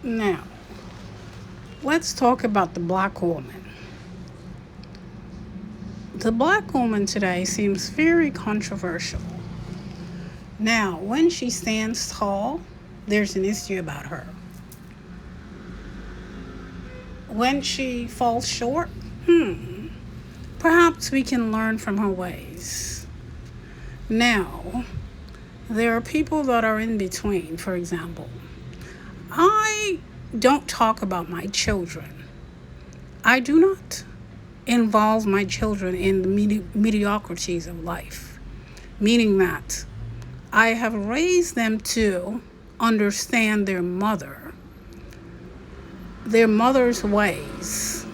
Now, let's talk about the black woman. The black woman today seems very controversial. Now, when she stands tall, there's an issue about her. When she falls short, perhaps we can learn from her ways. Now, there are people that are in between, for example. I don't talk about my children. I do not involve my children in the mediocrities of life, meaning that I have raised them to understand their mother's ways.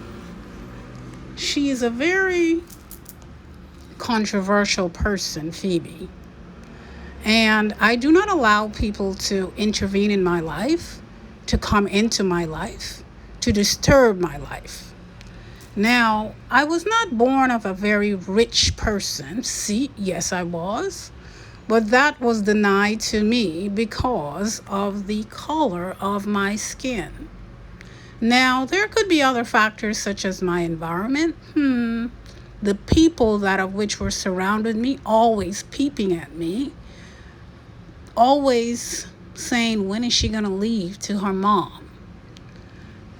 She is a very controversial person, Phoebe, and I do not allow people to intervene in my life, to come into my life, to disturb my life. Now, I was not born of a very rich person. See, yes, I was. But that was denied to me because of the color of my skin. Now, there could be other factors such as my environment. The people that of which were surrounded me, always peeping at me, always saying, when is she going to leave, to her mom.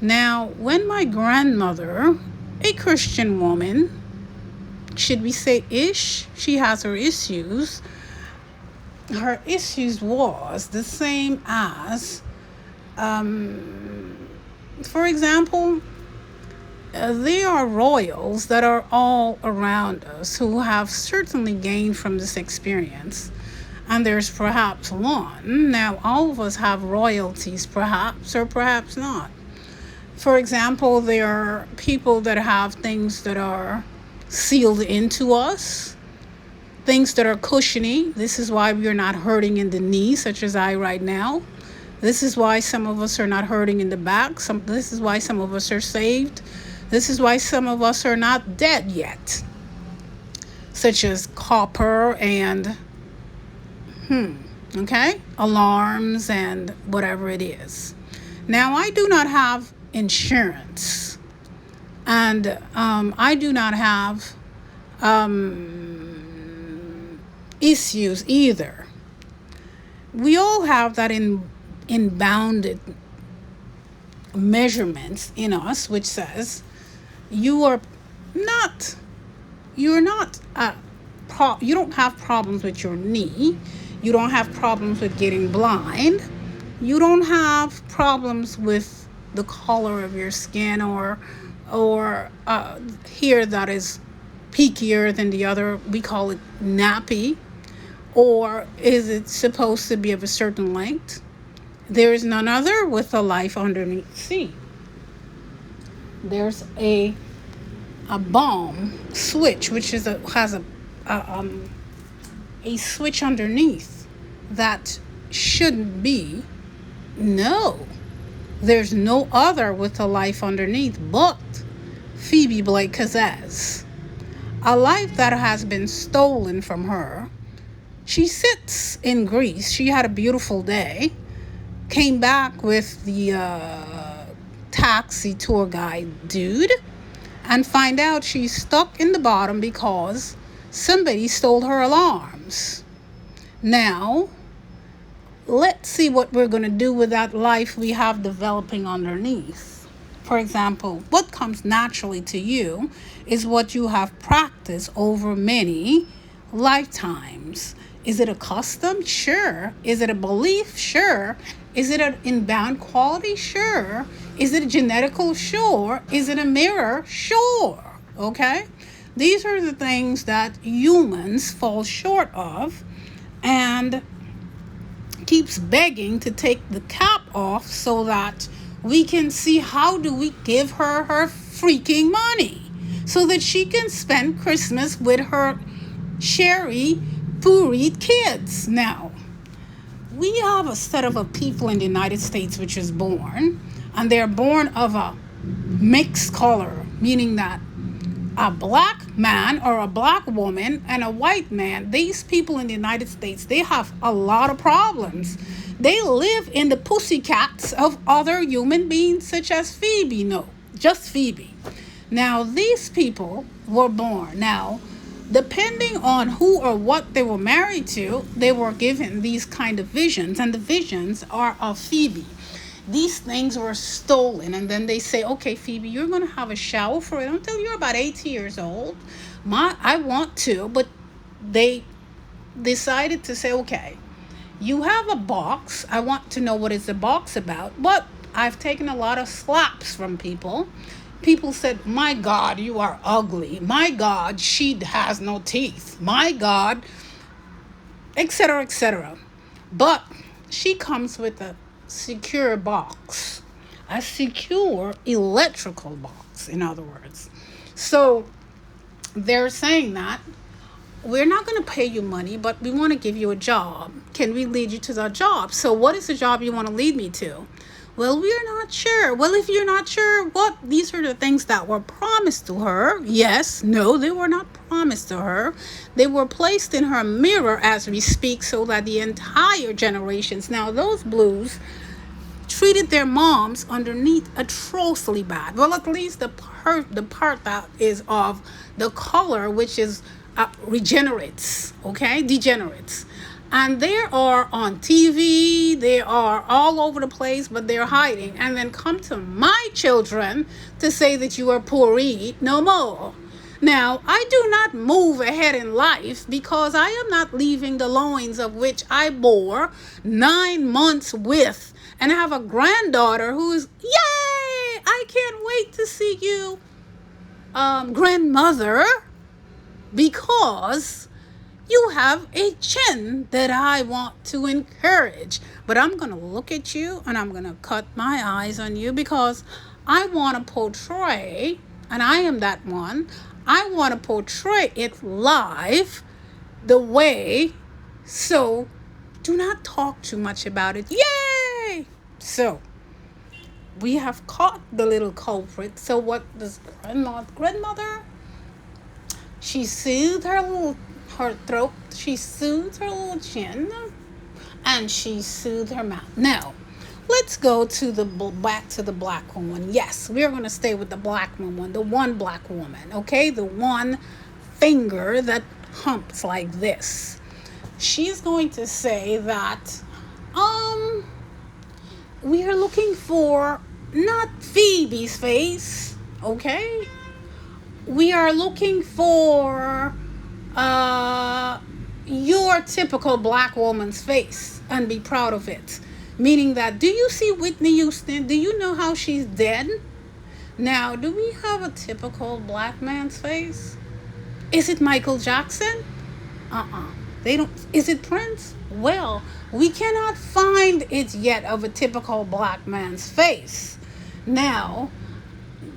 Now, when my grandmother, a Christian woman, should we say ish, she has her issues. Her issues was the same as, for example, there are royals that are all around us who have certainly gained from this experience. And there's perhaps one. Now, all of us have royalties, perhaps, or perhaps not. For example, there are people that have things that are sealed into us, things that are cushiony. This is why we are not hurting in the knee, such as I right now. This is why some of us are not hurting in the back. This is why some of us are saved. This is why some of us are not dead yet, such as copper and, alarms and whatever it is. Now, I do not have insurance, and I do not have issues either. We all have that in bounded measurements in us, which says you're not you don't have problems with your knee, you don't have problems with getting blind, you don't have problems with the color of your skin or hair that is peakier than the other. We call it nappy. Or is it supposed to be of a certain length? There is none other with a life underneath. See, there's a bomb switch, which has a switch underneath that shouldn't be. No, there's no other with a life underneath but Phoebe Blake Cazares. A life that has been stolen from her. She sits in Greece. She had a beautiful day. Came back with the taxi tour guide dude and find out she's stuck in the bottom because somebody stole her alarms. Now, let's see what we're going to do with that life we have developing underneath. For example, what comes naturally to you is what you have practiced over many lifetimes. Is it a custom? Sure. Is it a belief? Sure. Is it an inbound quality? Sure. Is it genetical? Sure. Is it a mirror? Sure. Okay? These are the things that humans fall short of and keeps begging to take the cap off so that we can see how do we give her her freaking money so that she can spend Christmas with her Sherry Purit kids. Now, we have a set of a people in the United States which is born, and they're born of a mixed color, meaning that a black man or a black woman and a white man, these people in the United States, they have a lot of problems. They live in the pussycats of other human beings, such as Phoebe. No, just Phoebe. Now, these people were born. Now, depending on who or what they were married to, they were given these kind of visions, and the visions are of Phoebe. These things were stolen, and then they say, okay, Phoebe, you're going to have a shower for it until you're about 80 years old. I want to, but they decided to say, okay, you have a box. I want to know what is the box about. But I've taken a lot of slaps from people. People said, my God, you are ugly. My God, she has no teeth. My God, etc., etc. But she comes with a secure box, a secure electrical box, in other words. So they're saying that we're not going to pay you money, but we want to give you a job. Can we lead you to the job? So what is the job you want to lead me to? Well, we're not sure. Well, if you're not sure, what? These are the things that were promised to her. Yes, no, they were not promised to her. They were placed in her mirror as we speak, so that the entire generations, now those blues treated their moms underneath atrociously bad. Well, at least the part that is of the color, which is regenerates, okay, degenerates. And they are on TV, they are all over the place, but they're hiding. And then come to my children to say that you are poor no more. Now, I do not move ahead in life because I am not leaving the loins of which I bore 9 months with, and have a granddaughter who is, yay, I can't wait to see you, grandmother, because you have a chin that I want to encourage. But I'm going to look at you and I'm going to cut my eyes on you because I want to portray, and I am that one, I want to portray it live the way. So do not talk too much about it. Yay! So we have caught the little culprit. So what does grandmother? She soothed her throat, she soothed her little chin, and she soothed her mouth. Now, let's go to back to the black woman. Yes, we're going to stay with the black woman, the one black woman, okay? The one finger that humps like this. She's going to say that, we are looking for not Phoebe's face, okay? We are looking for your typical black woman's face, and be proud of it. Meaning that, do you see Whitney Houston? Do you know how she's dead? Now, do we have a typical black man's face? Is it Michael Jackson? They don't. Is it Prince? Well, we cannot find it yet of a typical black man's face. Now,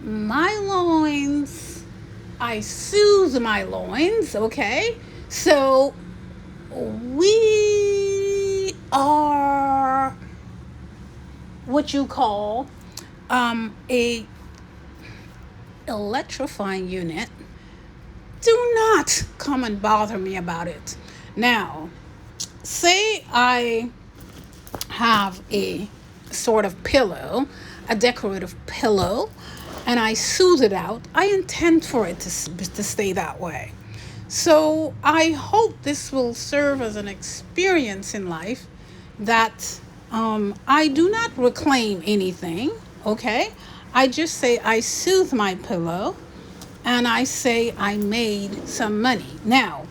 my loins, I soothe my loins, okay? So we are what you call a electrifying unit. Do not come and bother me about it. Now, say I have a sort of pillow, a decorative pillow, and I soothe it out. I intend for it to stay that way. So I hope this will serve as an experience in life that I do not reclaim anything, okay? I just say I soothe my pillow, and I say I made some money. Now,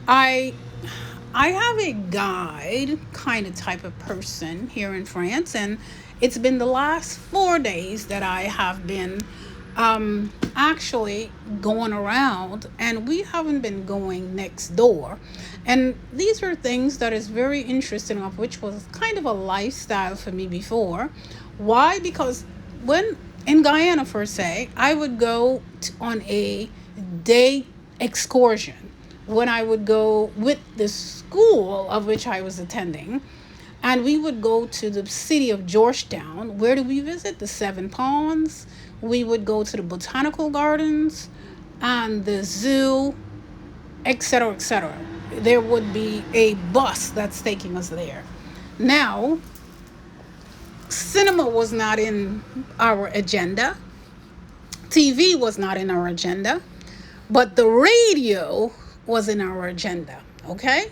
I have a guide kind of type of person here in France, and it's been the last 4 days that I have been actually going around, and we haven't been going next door. And these are things that is very interesting, of which was kind of a lifestyle for me before. Why? Because when in Guyana, per se, I would go on a day excursion when I would go with the school of which I was attending. And we would go to the city of Georgetown. Where do we visit? The Seven Ponds. We would go to the botanical gardens. and the zoo, etc., etc. There would be a bus that's taking us there. Now, cinema was not in our agenda, TV was not in our agenda, but the radio was in our agenda. Okay?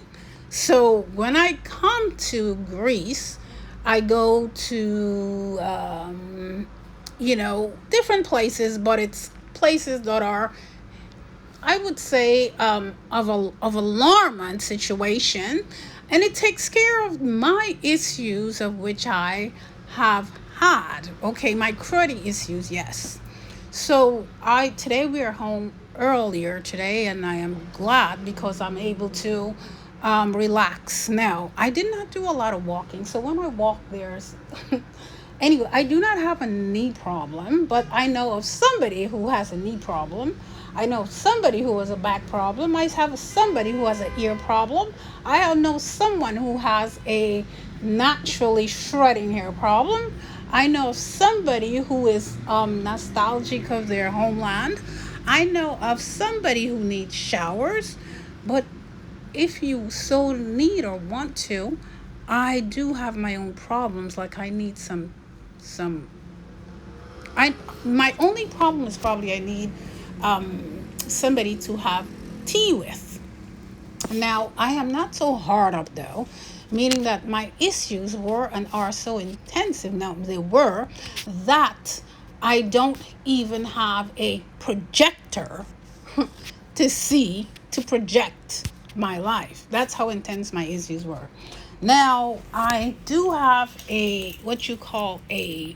So when I come to Greece, I go to, different places, but it's places that are, I would say, of alarming situation, and it takes care of my issues of which I have had. Okay, my credit issues, yes. So I today we are home earlier today, and I am glad because I'm able to relax. Now I did not do a lot of walking, so when I walk there's anyway, I do not have a knee problem, but I know of somebody who has a knee problem. I know somebody who has a back problem. I have somebody who has an ear problem. I know someone who has a naturally shredding hair problem. I know somebody who is nostalgic of their homeland. I know of somebody who needs showers. But if you so need or want to, I do have my own problems. Like I need some I my only problem is probably I need somebody to have tea with. Now I am not so hard up though, meaning that my issues were and are so intensive now they were that I don't even have a projector to project my life. That's how intense my issues were. Now I do have a what you call a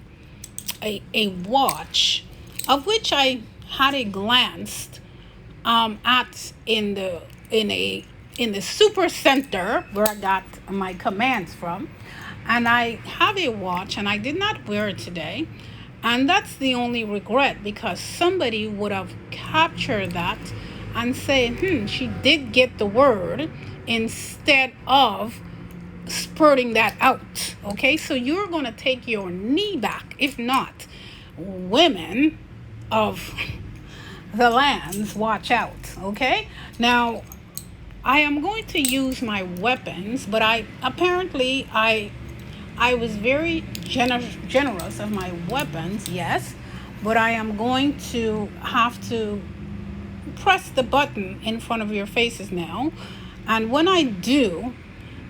watch, of which I had a glance at in the super center where I got my commands from, and I have a watch, and I did not wear it today, and that's the only regret because somebody would have captured that and say, she did get the word instead of spurting that out. Okay, so you're going to take your knee back. If not, women of the lands, watch out. Okay, now I am going to use my weapons, but I was very generous of my weapons, yes, but I am going to have to press the button in front of your faces now, and when I do,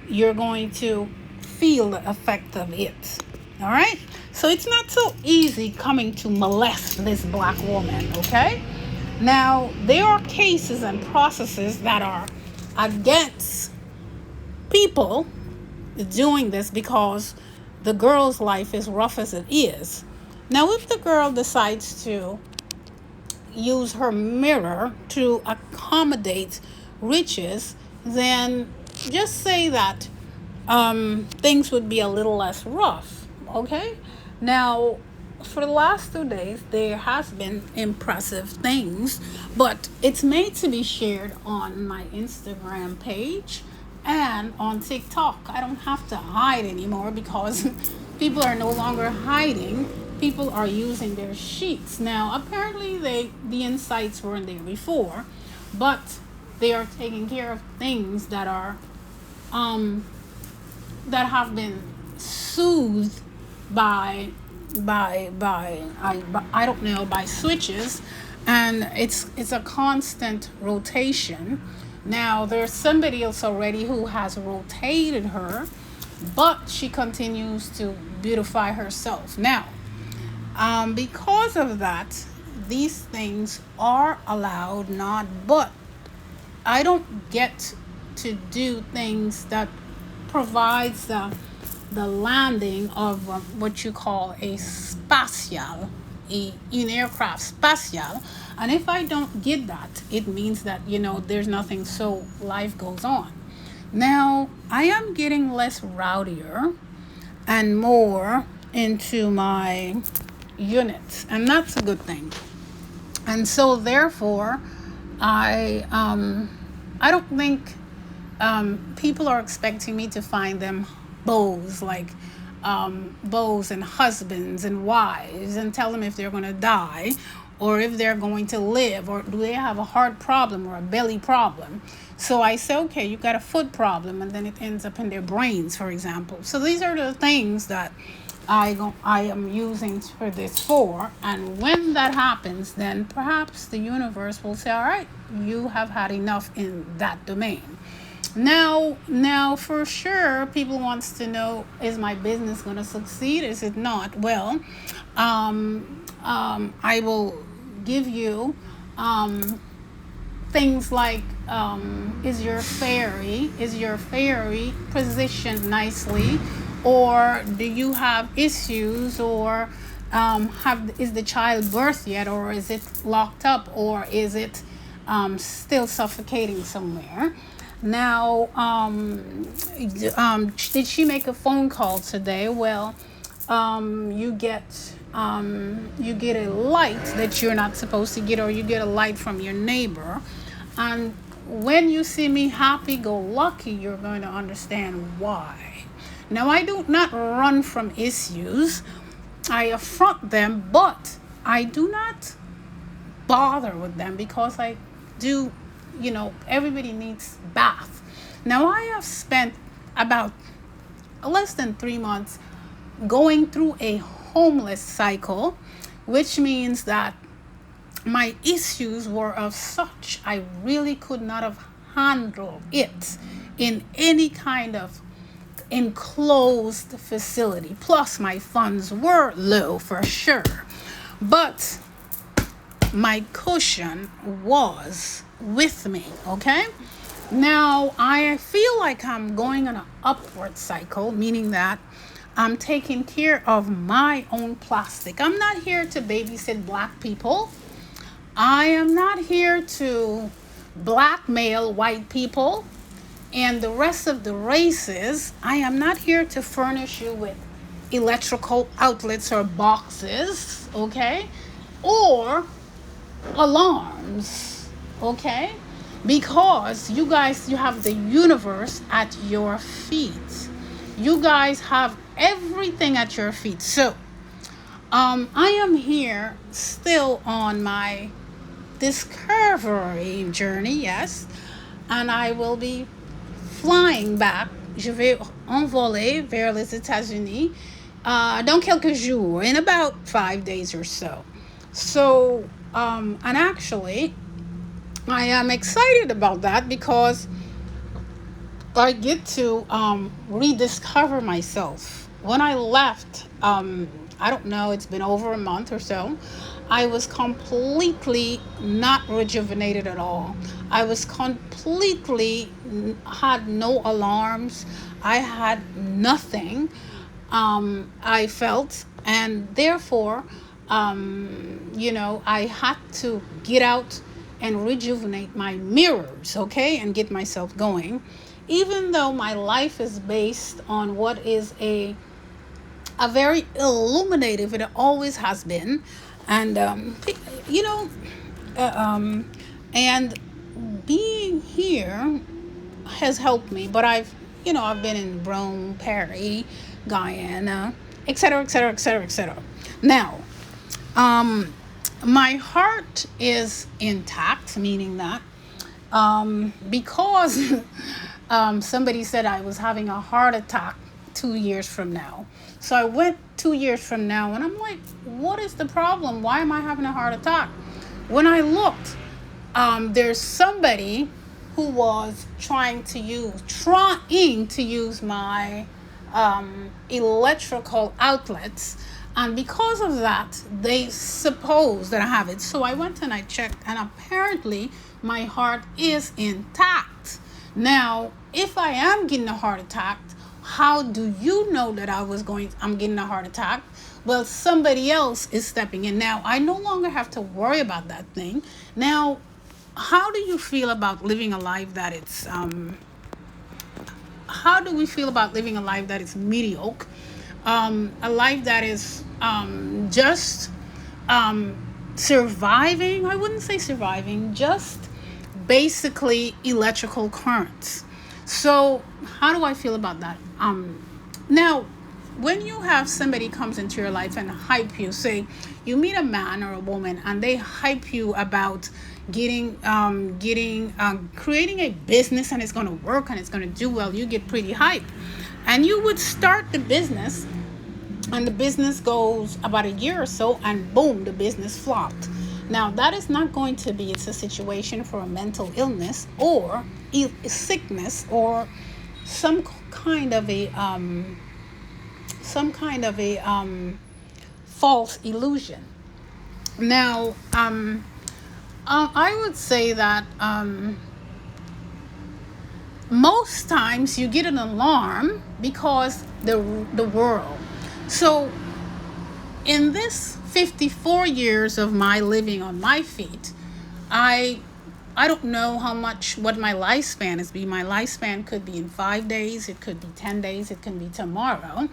you're going to feel the effect of it. All right? So it's not so easy coming to molest this black woman, okay? Now, there are cases and processes that are against people doing this because the girl's life is rough as it is. Now, if the girl decides to use her mirror to accommodate riches, then just say that things would be a little less rough. Okay? Now, for the last 2 days, there has been impressive things, but it's made to be shared on my Instagram page and on TikTok. I don't have to hide anymore because people are no longer hiding. People are using their sheets. Now, apparently the insights weren't there before, but they are taking care of things that are that have been soothed by I don't know, by switches, and it's a constant rotation. Now there's somebody else already who has rotated her, but she continues to beautify herself. Now, because of that, these things are allowed, not but I don't get to do things that provides the landing of what you call a spatial, an aircraft spatial. And if I don't get that, it means that, there's nothing, so life goes on. Now, I am getting less rowdier and more into my units, and that's a good thing. And so therefore, I don't think people are expecting me to find them beaux, like beaux and husbands and wives, and tell them if they're going to die, or if they're going to live, or do they have a heart problem or a belly problem. So I say, okay, you got a foot problem, and then it ends up in their brains, for example. So these are the things that I am using for this for. And when that happens, then perhaps the universe will say, all right, you have had enough in that domain. Now, for sure, people wants to know, is my business going to succeed? Is it not? Well, I will give you things like, is your fairy positioned nicely, or do you have issues, or is the child birth yet, or is it locked up, or is it still suffocating somewhere? Now, did she make a phone call today? Well, you get a light that you're not supposed to get, or you get a light from your neighbor. And when you see me happy-go-lucky, you're going to understand why. Now, I do not run from issues. I affront them, but I do not bother with them, because I do, everybody needs bath. Now, I have spent about less than 3 months going through a homeless cycle, which means that my issues were of such I really could not have handled it in any kind of enclosed facility. Plus, my funds were low for sure. But my cushion was with me, okay? Now, I feel like I'm going on an upward cycle, meaning that I'm taking care of my own plastic. I'm not here to babysit black people. I am not here to blackmail white people and the rest of the races. I am not here to furnish you with electrical outlets or boxes, okay? Or alarms, okay? Because you guys, you have the universe at your feet. You guys have everything at your feet. So, I am here still on my discovery journey, yes, and I will be flying back. Je vais envoler vers les États-Unis dans quelques jours, in about 5 days or so. So, and actually, I am excited about that, because I get to rediscover myself. When I left, I don't know, it's been over a month or so, I was completely not rejuvenated at all. I was completely, had no alarms. I had nothing. I felt, and therefore, I had to get out and rejuvenate my mirrors, okay, and get myself going. Even though my life is based on what is a very illuminative, it always has been, and and being here has helped me. But I've been in Rome, Paris, Guyana, etc., etc., etc., etc. Now, my heart is intact, meaning that because somebody said I was having a heart attack 2 years from now. So I went 2 years from now, and I'm like, what is the problem? Why am I having a heart attack? When I looked, there's somebody who was trying to use my electrical outlets, and because of that, they suppose that I have it. So I went and I checked, and apparently my heart is intact. Now, if I am getting a heart attack, how do you know that I'm getting a heart attack? Well, somebody else is stepping in. Now, I no longer have to worry about that thing. Now, how do you feel about living a life that it's how do we feel about living a life that is mediocre? A life that is just surviving. I wouldn't say surviving, just basically electrical currents. So how do I feel about that? Now, when you have somebody comes into your life and hype you, say you meet a man or a woman and they hype you about creating a business, and it's going to work and it's going to do well, you get pretty hyped, and you would start the business, and the business goes about a year or so, and boom, the business flopped. Now that is not going to be, it's a situation for a mental illness or sickness, or some kind of a false illusion. Now I would say that most times you get an alarm because the world. So in this 54 years of my living on my feet, I don't know what my lifespan is. My lifespan could be in 5 days, it could be 10 days, it can be tomorrow.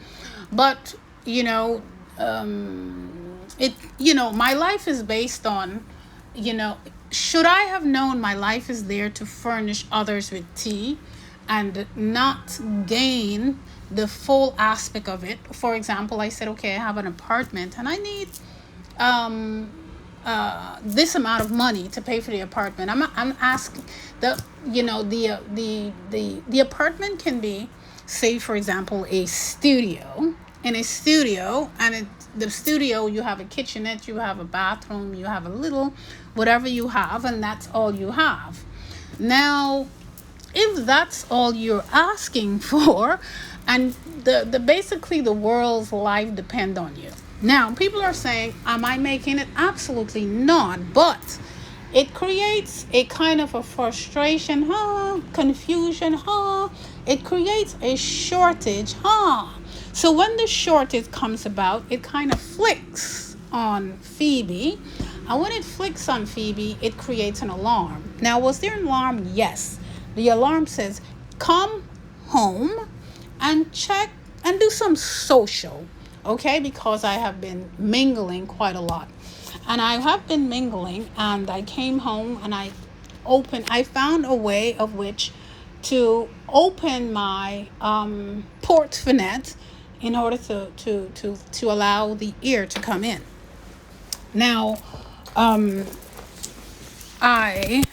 But my life is based on, should I have known my life is there to furnish others with tea and not gain the full aspect of it. For example, I said, okay, I have an apartment and I need this amount of money to pay for the apartment. I'm asking the apartment can be, say for example, a studio. In a studio, and the studio, you have a kitchenette, you have a bathroom, you have a little whatever you have, and that's all you have. Now, if that's all you're asking for, and the basically the world's life depend on you. Now, people are saying, am I making it? Absolutely not. But it creates a kind of a frustration, confusion, it creates a shortage, So when the shortage comes about, it kind of flicks on Phoebe. And when it flicks on Phoebe, it creates an alarm. Now, was there an alarm? Yes. The alarm says, come home and check and do some social, okay? Because I have been mingling quite a lot. And I have been mingling, and I came home and I found a way of which to open my portfolio in order to allow the ear to come in. Now, I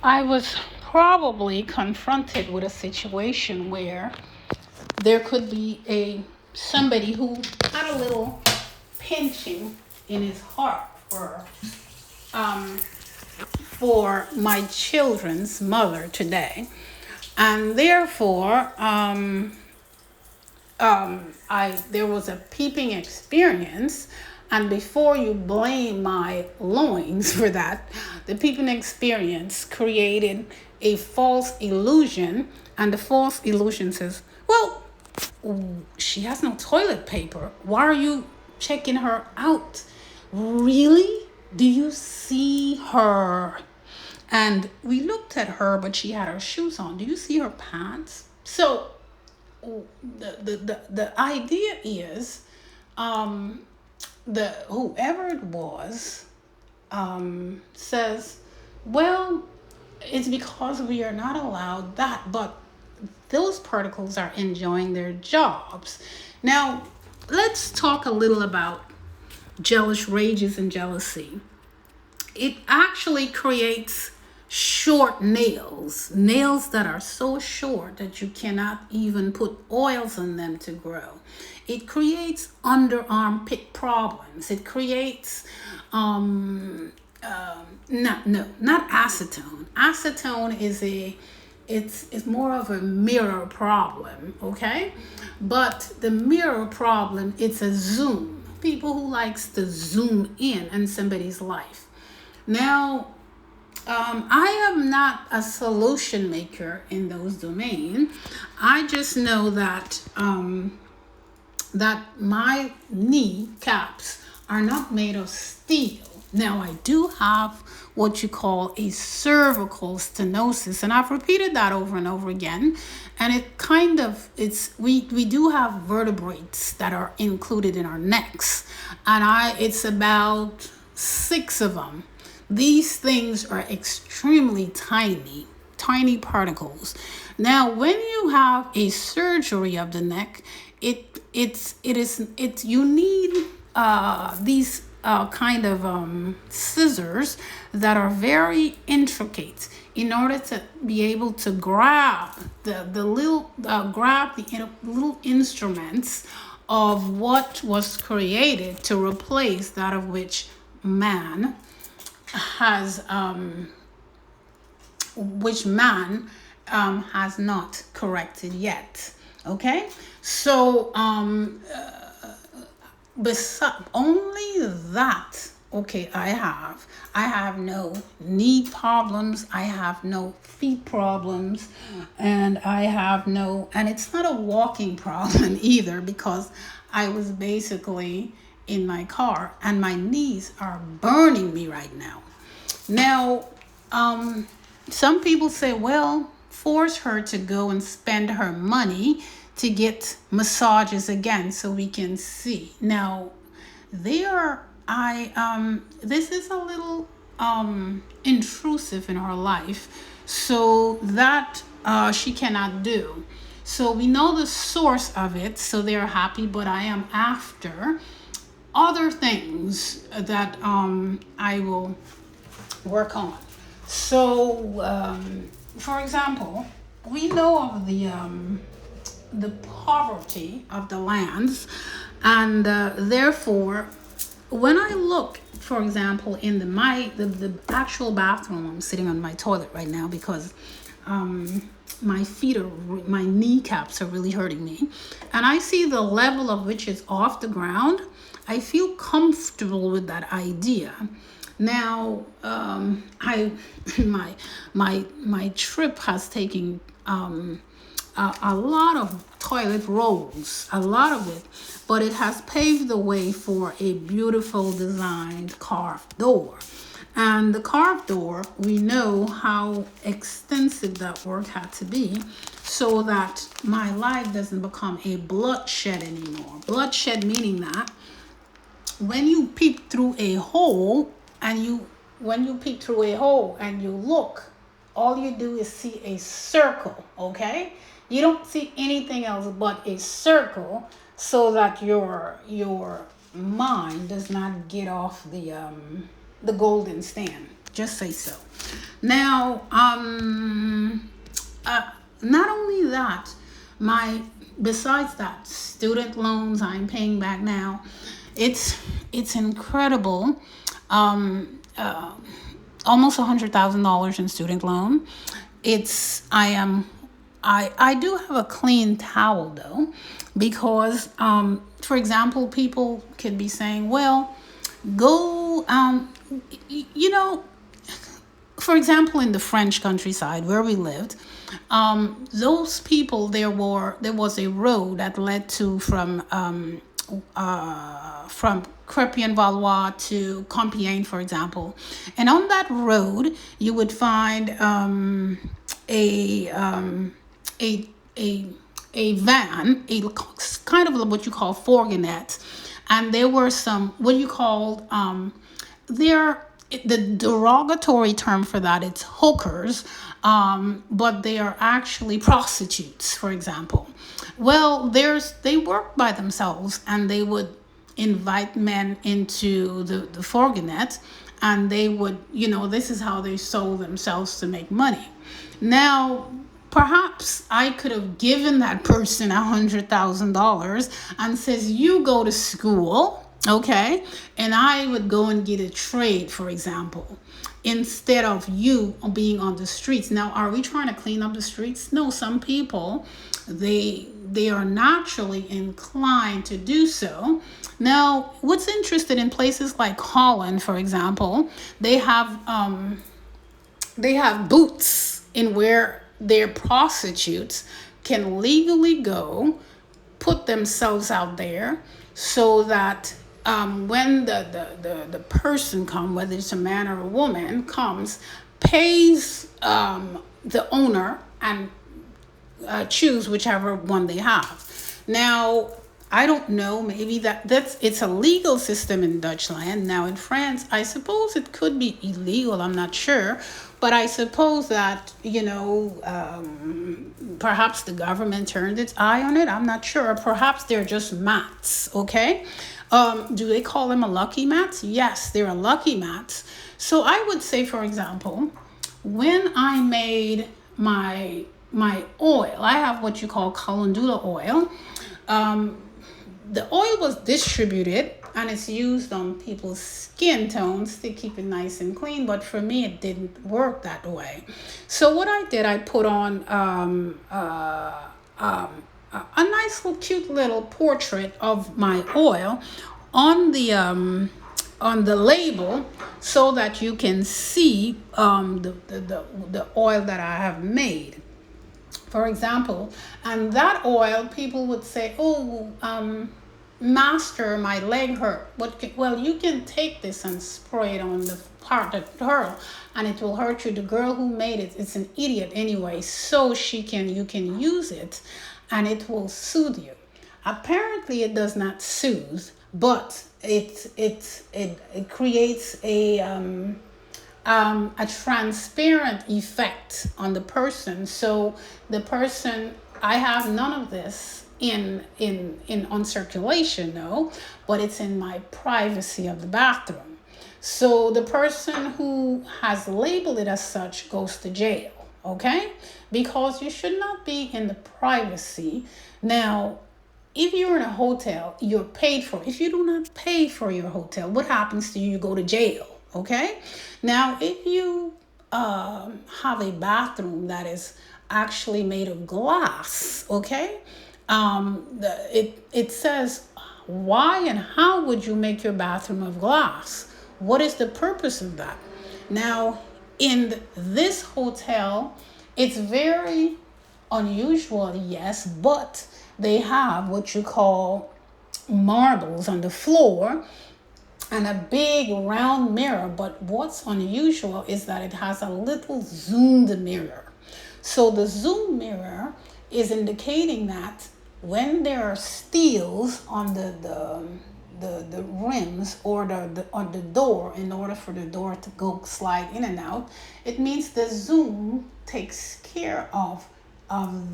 was probably confronted with a situation where there could be somebody who had a little pinching in his heart for my children's mother today. And therefore, there was a peeping experience. And before you blame my loins for that, the peeping experience created a false illusion. And the false illusion says, well, she has no toilet paper. Why are you checking her out? Really? Do you see her? And we looked at her, but she had her shoes on. Do you see her pants? So the idea is, whoever it was says, well, it's because we are not allowed that, but those particles are enjoying their jobs. Now, let's talk a little about jealous rages and jealousy. It actually creates short nails that are so short that you cannot even put oils on them to grow. It creates underarmpit problems. It creates not acetone. Acetone is it's more of a mirror problem, okay? But the mirror problem, it's a zoom. People who likes to zoom in on somebody's life. Now, I am not a solution maker in those domains. I just know that that my knee caps are not made of steel. Now, I do have what you call a cervical stenosis, and I've repeated that over and over again. And we do have vertebrates that are included in our necks, and it's about 6 of them. These things are extremely tiny, tiny particles. Now, when you have a surgery of the neck, it's you need these kind of scissors that are very intricate in order to be able to grab the little little instruments of what was created to replace that of which man has has not corrected yet. Okay, so only that. Okay, I have no knee problems, I have no feet problems, and and it's not a walking problem either, because I was basically in my car and my knees are burning me right now. Now, some people say, well, force her to go and spend her money to get massages again so we can see. Now, this is a little intrusive in her life, so that she cannot do. So we know the source of it, so they're happy, but I am after other things that I will work on. So, for example, we know of the poverty of the lands, and therefore, when I look, for example, in the actual bathroom, I'm sitting on my toilet right now because my kneecaps are really hurting me, and I see the level of which is off the ground. I feel comfortable with that idea. Now, I my trip has taken a lot of toilet rolls, a lot of it, but it has paved the way for a beautiful designed carved door. And the carved door, we know how extensive that work had to be so that my life doesn't become a bloodshed anymore. Bloodshed meaning that when you peek through a hole when you peek through a hole and you look, all you do is see a circle, okay? You don't see anything else but a circle, so that your mind does not get off the golden stand. Just say so. Now, not only that, besides that, student loans I'm paying back now. It's incredible. Almost $100,000 in student loan. I do have a clean towel though, because for example, people could be saying, well, go for example, in the French countryside where we lived, those people, there was a road that led to from Crépy-en-Valois to Compiègne, for example. And on that road, you would find a van, a kind of what you call fourgonette, and there were some what you call the derogatory term for that, it's hookers, but they are actually prostitutes, for example. Well, they work by themselves, and they would invite men into the fourgonette, and they would, this is how they sold themselves to make money. Now, perhaps I could have given that person $100,000 and says, you go to school, okay, and I would go and get a trade, for example, instead of you being on the streets. Now, are we trying to clean up the streets? No, some people, they are naturally inclined to do so. Now, what's interesting in places like Holland, for example, they have booths in where their prostitutes can legally go put themselves out there, so that when the person comes, whether it's a man or a woman, pays the owner and choose whichever one they have. Now, I don't know. Maybe that's it's a legal system in Dutchland. Now in France, I suppose it could be illegal. I'm not sure, but I suppose that perhaps the government turned its eye on it. I'm not sure. Or perhaps they're just mats. Okay. Do they call them a lucky mats? Yes, they're a lucky mats. So I would say, for example, when I made my oil, I have what you call calendula oil. The oil was distributed and it's used on people's skin tones to keep it nice and clean, but for me it didn't work that way. So what I did, I put on a nice little cute little portrait of my oil on the label, so that you can see the oil that I have made, for example. And that oil, people would say, oh, master, my leg hurt. Well, you can take this and spray it on the part that hurt, and it will hurt you. The girl who made it, it's an idiot anyway, so you can use it and it will soothe you. Apparently it does not soothe, but it creates a transparent effect on the person. So the person, I have none of this on circulation, no, but it's in my privacy of the bathroom. So the person who has labeled it as such goes to jail, okay? Because you should not be in the privacy. Now, if you're in a hotel, you're paid for. If you do not pay for your hotel, what happens to you? You go to jail, okay? Now, if you have a bathroom that is actually made of glass, okay? It says, why and how would you make your bathroom of glass? What is the purpose of that? Now, in this hotel, it's very unusual, yes, but they have what you call marbles on the floor and a big round mirror. But what's unusual is that it has a little zoomed mirror. So the zoom mirror is indicating that when there are steels on the rims or on the door, in order for the door to go slide in and out, it means the zoom takes care of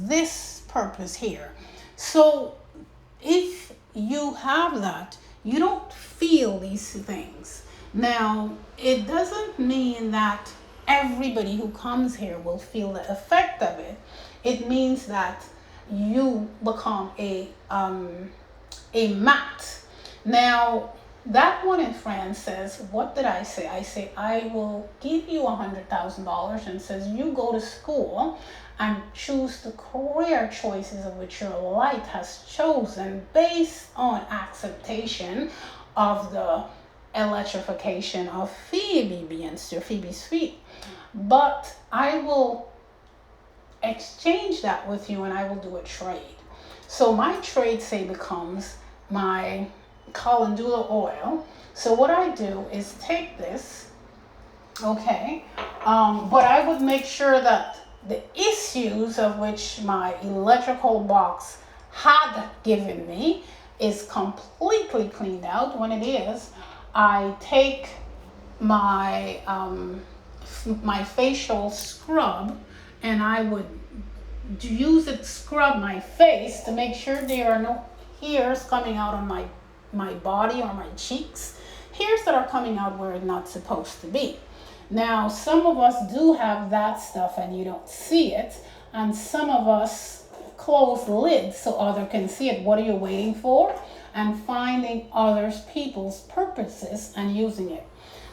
this purpose here. So if you have that, you don't feel these things. Now, it doesn't mean that everybody who comes here will feel the effect of it. It means that you become a mat. Now, that one in France says, what did I say? I say, I will give you $100,000, and says, you go to school and choose the career choices of which your light has chosen based on acceptation of the electrification of Phoebe Beinster, Phoebe Sweet. But I will exchange that with you and I will do a trade. So my trade, say, becomes my calendula oil. So what I do is take this, okay, but I would make sure that the issues of which my electrical box had given me is completely cleaned out. When it is, I take my my facial scrub and I would use it, scrub my face to make sure there are no hairs coming out on my body or my cheeks, hairs that are coming out where it's not supposed to be. Now, some of us do have that stuff and you don't see it, and some of us close the lid so others can see it. What are you waiting for? And finding others people's purposes and using it.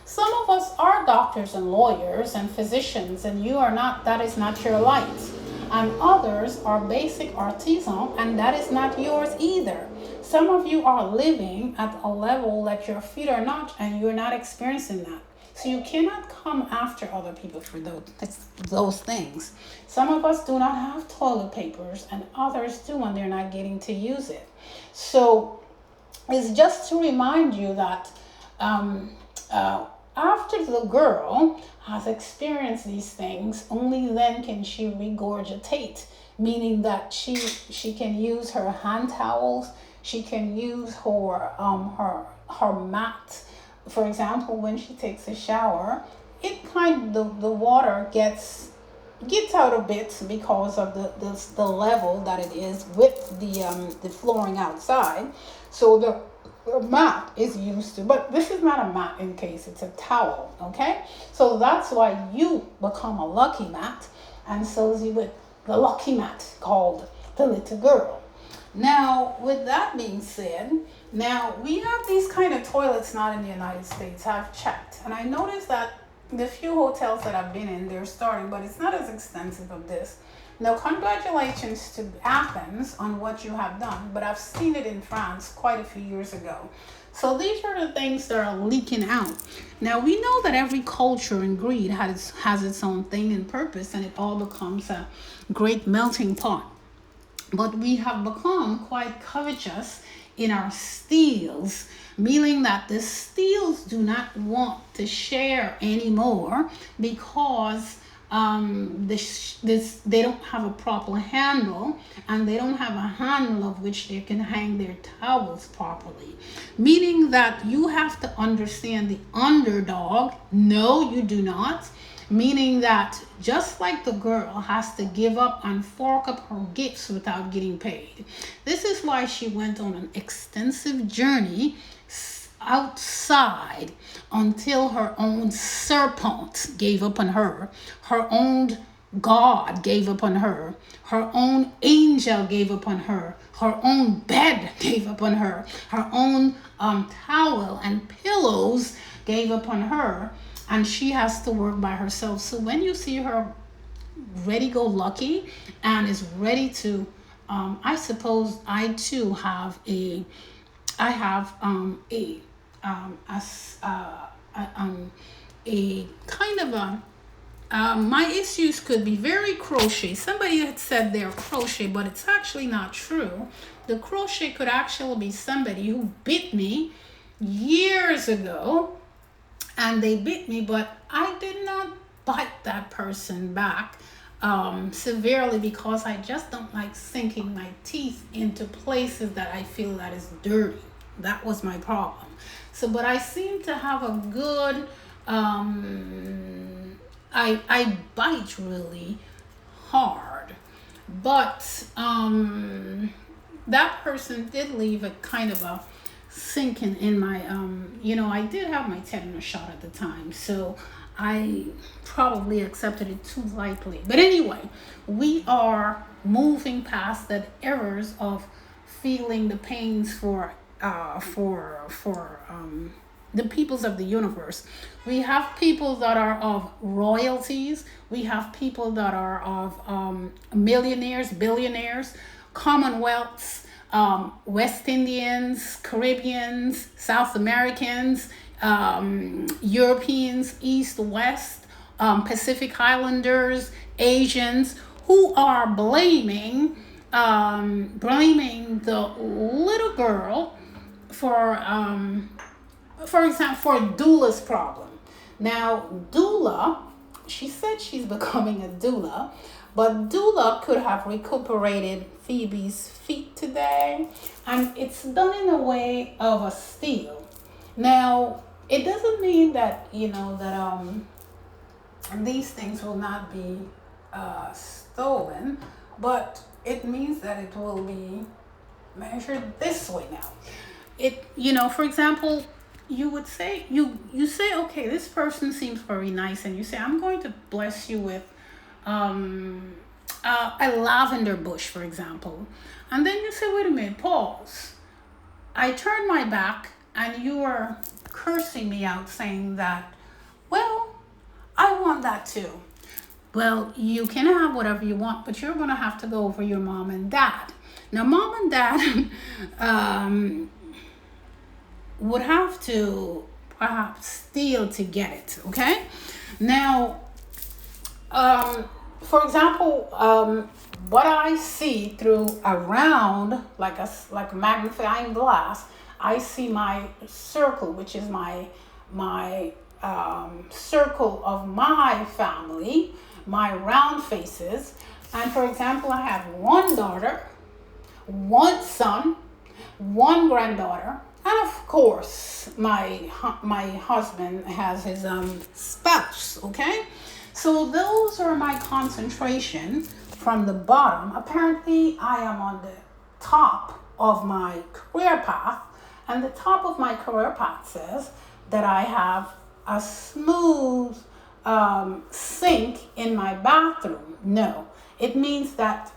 Some of us are doctors and lawyers and physicians, and you are not. That is not your light. And others are basic artisan, and that is not yours either. Some of you are living at a level that your feet are not, and you're not experiencing that. So you cannot come after other people for those things. Some of us do not have toilet papers, and others do, and they're not getting to use it. So it's just to remind you that after the girl has experienced these things, only then can she regurgitate, meaning that she can use her hand towels, She can use her mat. For example, when she takes a shower, it kind of the water gets out a bit because of the level that it is with the flooring outside. So the mat is used to, but this is not a mat in case, it's a towel, okay? So that's why you become a lucky mat, and so is with the lucky mat called the little girl. Now, with that being said, now we have these kind of toilets not in the United States. I've checked, and I noticed that the few hotels that I've been in, they're starting, but it's not as extensive of this. Now, congratulations to Athens on what you have done, but I've seen it in France quite a few years ago. So these are the things that are leaking out. Now, we know that every culture and greed has its own thing and purpose, and it all becomes a great melting pot. But we have become quite covetous in our steals, meaning that the steals do not want to share anymore because they don't have a proper handle, and they don't have a handle of which they can hang their towels properly, meaning that you have to understand the underdog. No, you do not. Meaning that just like the girl has to give up and fork up her gifts without getting paid. This is why she went on an extensive journey outside until her own serpent gave up on her, her own God gave up on her, her own angel gave up on her, her own bed gave up on her, her own towel and pillows gave up on her, and she has to work by herself. So when you see her ready go lucky and is ready to, I suppose I too have a kind of a my issues could be very crochet. Somebody had said they're crochet, but it's actually not true. The crochet could actually be somebody who bit me years ago, and they bit me, but I did not bite that person back severely because I just don't like sinking my teeth into places that I feel that is dirty. That was my problem. So, but I seem to have a good, I bite really hard, but that person did leave a kind of a sinking in my I did have my tetanus shot at the time, so I probably accepted it too lightly. But anyway, we are moving past the errors of feeling the pains for the peoples of the universe. We have people that are of royalties. We have people that are of millionaires, billionaires, commonwealths, West Indians, Caribbeans, South Americans, Europeans, East, West, Pacific Islanders, Asians, who are blaming the little girl for example, for Doula's problem. Now, Doula, she said she's becoming a doula, but Doula could have recuperated Phoebe's feet today, and it's done in a way of a steal. Now, it doesn't mean that, these things will not be stolen, but it means that it will be measured this way now. For example, you would say, you say, okay, this person seems very nice, and you say, I'm going to bless you with a lavender bush, for example. And then you say, wait a minute, pause. I turned my back and you are cursing me out, saying that, well, I want that too. Well, you can have whatever you want, but you're going to have to go over your mom and dad. Now, mom and dad would have to perhaps steal to get it, okay? Now, for example, what I see through around like a magnifying glass, I see my circle, which is my circle of my family, my round faces. And for example, I have one daughter, one son, one granddaughter, and of course my husband has his spouse. Okay, so those are my concentration from the bottom. Apparently, I am on the top of my career path, and the top of my career path says that I have a smooth sink in my bathroom. No, it means that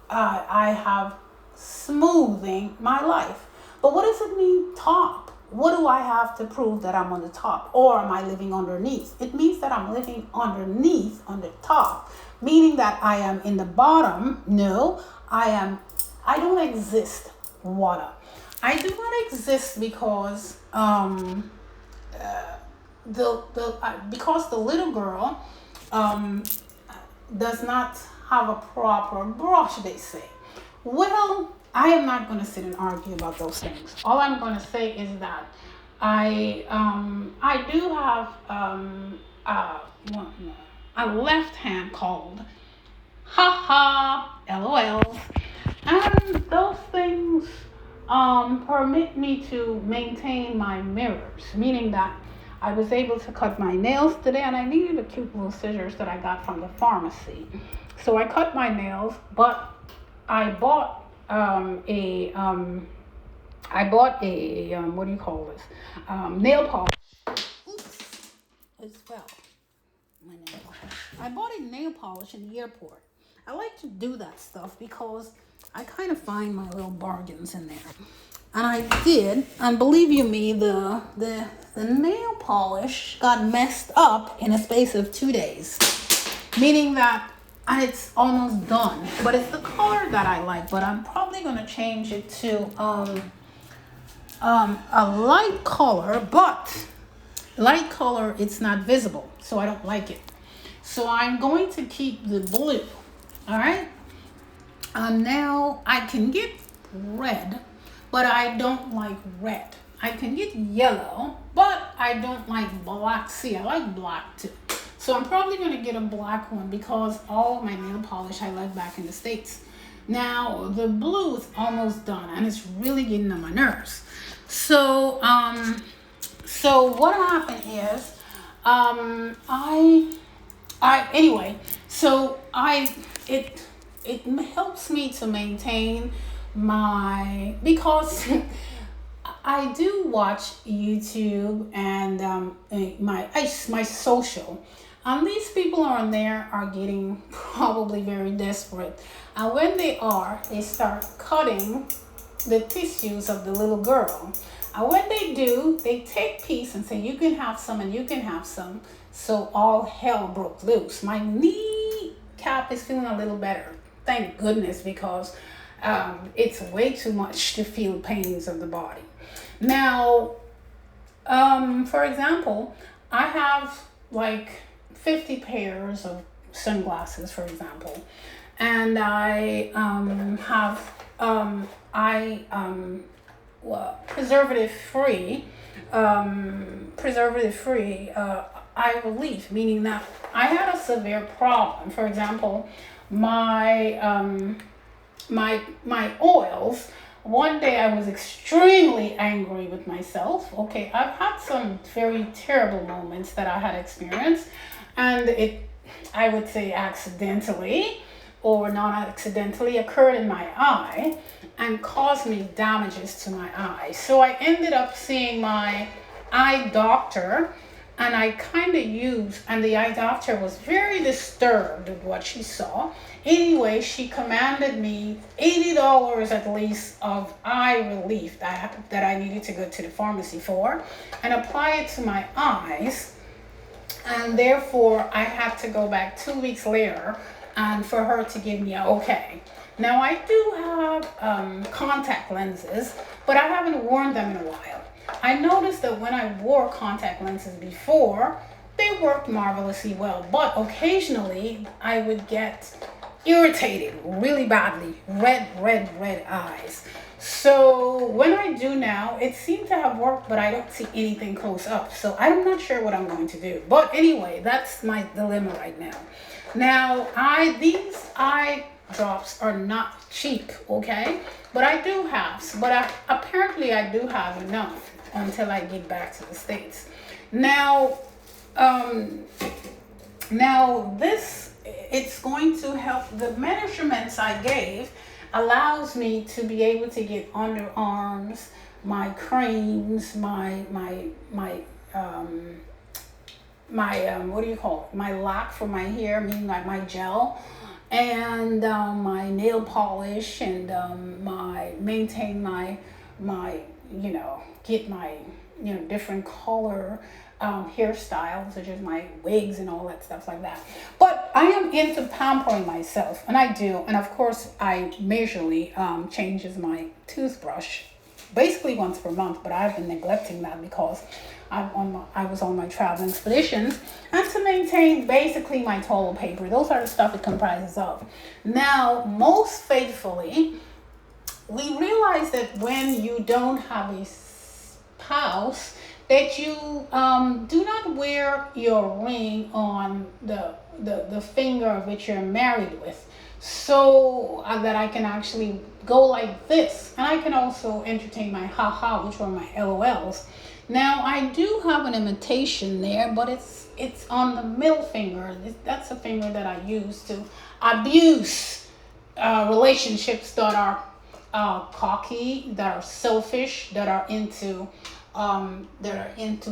I have smoothing my life. But what does it mean, top? What do I have to prove that I'm on the top? Or am I living underneath? It means that I'm living underneath, on the top, meaning that I am in the bottom. No, I don't exist. Water. I do not exist because because the little girl does not have a proper brush, they say. Well, I am not going to sit and argue about those things. All I'm going to say is that I do have a left hand called haha LOL, and those things permit me to maintain my mirrors, meaning that I was able to cut my nails today, and I needed the cute little scissors that I got from the pharmacy. So I cut my nails, but I bought what do you call this? Nail polish. Oops, it fell. My nail polish. I bought a nail polish in the airport. I like to do that stuff because I kind of find my little bargains in there. And I did, and believe you me, the nail polish got messed up in a space of 2 days. Meaning that, and it's almost done. But it's the color that I like, but I'm probably gonna change it to a light color, but light color, it's not visible, so I don't like it. So I'm going to keep the blue, all right? Now I can get red, but I don't like red. I can get yellow, but I don't like black. See, I like black too. So I'm probably going to get a black one because all of my nail polish I left back in the States. Now the blue is almost done and it's really getting on my nerves. So what happened is, it helps me to maintain my, because I do watch YouTube and my social. These people on there are getting probably very desperate. And when they start cutting the tissues of the little girl. And when they do, they take peace and say, you can have some and you can have some. So all hell broke loose. My kneecap is feeling a little better. Thank goodness, because it's way too much to feel pains of the body. Now, for example, I have like 50 pairs of sunglasses, for example, and I have preservative free eye relief, meaning that I had a severe problem. For example, my oils. One day I was extremely angry with myself. Okay, I've had some very terrible moments that I had experienced, and I would say accidentally or non-accidentally occurred in my eye and caused me damages to my eye. So I ended up seeing my eye doctor, and I kind of used, and the eye doctor was very disturbed with what she saw. Anyway, she commanded me $80 at least of eye relief that I needed to go to the pharmacy for and apply it to my eyes. And therefore, I had to go back 2 weeks later and for her to give me a okay. Now, I do have contact lenses, but I haven't worn them in a while. I noticed that when I wore contact lenses before, they worked marvelously well, but occasionally I would get irritated really badly, red eyes. So when I do now, it seemed to have worked, but I don't see anything close up. So I'm not sure what I'm going to do. But anyway, that's my dilemma right now. Now, these eye drops are not cheap, okay? But I do have, apparently I do have enough until I get back to the States. Now, um, now this, it's going to help. The measurements I gave allows me to be able to get underarms, my creams, my what do you call it? My lock for my hair, meaning like my gel, and my nail polish, and my maintain my get my different color hairstyles, such as my wigs and all that stuff like that. But I am into pampering myself, and I do, and of course I majorly changes my toothbrush basically once per month, but I've been neglecting that because I was on my travel expeditions, and to maintain basically my toilet paper. Those are the stuff it comprises of. Now, most faithfully, we realize that when you don't have a spouse, that you do not wear your ring on the finger of which you're married with, so that I can actually go like this, and I can also entertain my haha, which are my LOLs. Now I do have an imitation there, but it's on the middle finger. That's a finger that I use to abuse relationships that are cocky, that are selfish, that are into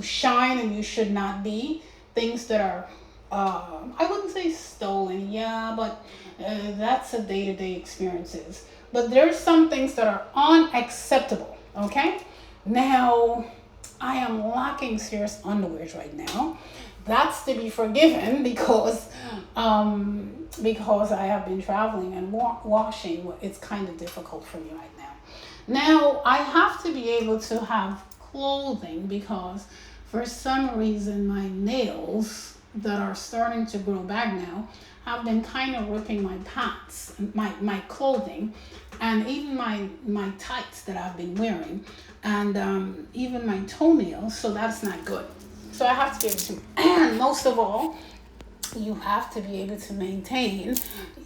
shine, and you should not be. Things that are I wouldn't say stolen, yeah, but that's a day-to-day experiences. But there's some things that are unacceptable. Okay, now I am lacking serious underwears right now. That's to be forgiven because I have been traveling and washing. It's kind of difficult for me right now. Now I have to be able to have clothing because for some reason my nails that are starting to grow back now have been kind of ripping my pants, my clothing, and even my tights that I've been wearing, and even my toenails. So that's not good. So I have to be able to, and most of all, you have to be able to maintain